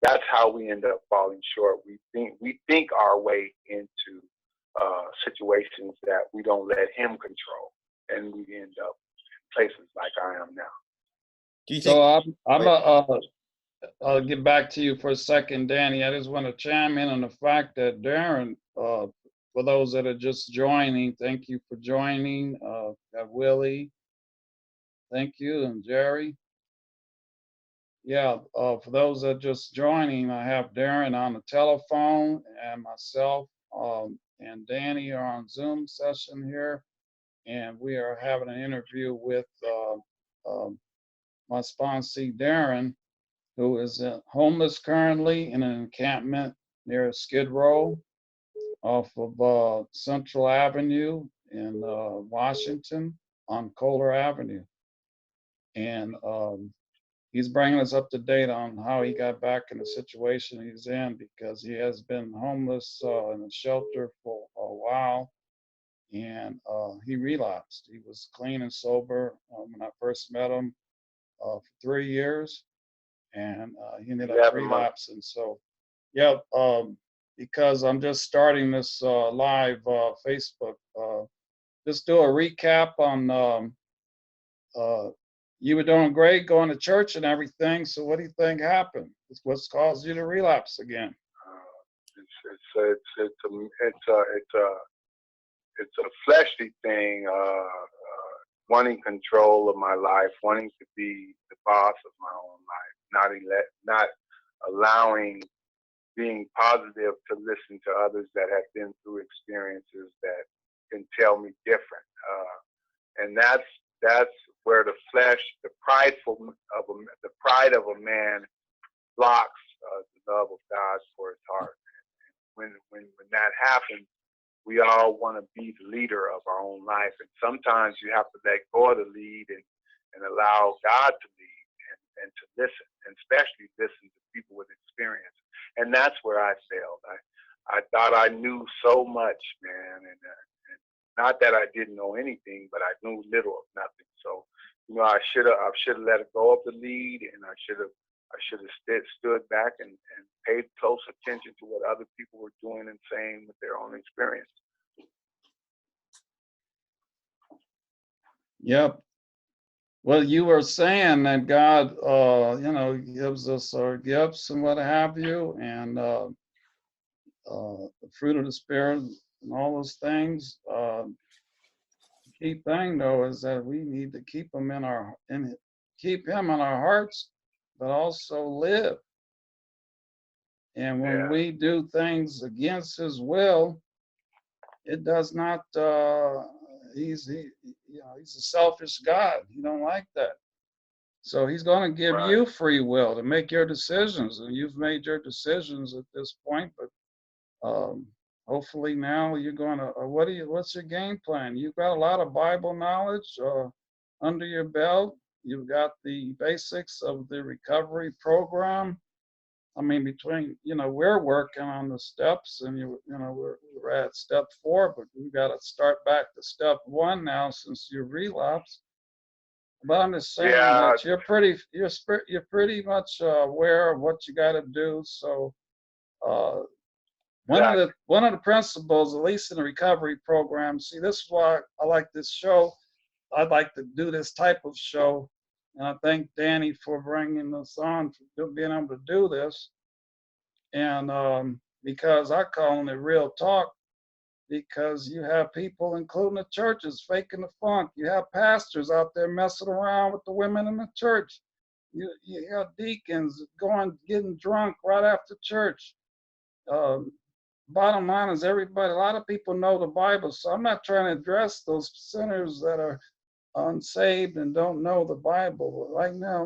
that's how we end up falling short. We think our way into situations that we don't let him control, and we end up in places like I am now. Do you So think? I'll get back to you for a second, Danny. I just want to chime in on the fact that Darren, for those that are just joining, thank you for joining. Got Willie, thank you, and Jerry. Yeah, for those that are just joining, I have Darren on the telephone and myself and Danny are on Zoom session here. And we are having an interview with my sponsee, Darren, who is homeless currently in an encampment near Skid Row off of Central Avenue in Washington on Kohler Avenue. And he's bringing us up to date on how he got back in the situation he's in, because he has been homeless in a shelter for a while, and he relapsed. He was clean and sober when I first met him for 3 years, and he ended up relapsing. So, yeah, because I'm just starting this live Facebook, just do a recap on you were doing great, going to church and everything. So what do you think happened? What's caused you to relapse again? It's a fleshly thing, wanting control of my life, wanting to be the boss of my own life, not allowing being positive to listen to others that have been through experiences that can tell me different. And that's where the flesh, the pride of a man blocks the love of God for his heart. And when that happens, we all want to be the leader of our own life. And sometimes you have to let go of the lead and allow God to lead and to listen, and especially listen to people with experience. And that's where I failed. I thought I knew so much, man, and not that I didn't know anything, but I knew little of nothing. So, I should have let go of the lead, and I should have stood back and paid close attention to what other people were doing and saying with their own experience. Yep. Well, you were saying that God, gives us our gifts and what have you, and the fruit of the Spirit and all those things. The key thing, though, is that we need to keep Him in our hearts, but also live. And when we do things against His will, it does not. He's a selfish God. He don't like that. So He's going to give you free will to make your decisions, and you've made your decisions at this point. But hopefully now you're going to. What's your game plan? You've got a lot of Bible knowledge under your belt. You've got the basics of the recovery program. I mean, we're working on the steps, and we're at step 4, but we've got to start back to step 1 now since you relapsed. But I'm just saying that you're pretty much aware of what you got to do. So one of the principles, at least in the recovery program, see, this is why I like this show. I'd like to do this type of show. And I thank Danny for bringing us on, for being able to do this. And because I call it real talk, because you have people, including the churches, faking the funk. You have pastors out there messing around with the women in the church. You have deacons getting drunk right after church. Bottom line is, a lot of people know the Bible, so I'm not trying to address those sinners that are unsaved and don't know the Bible. Right now,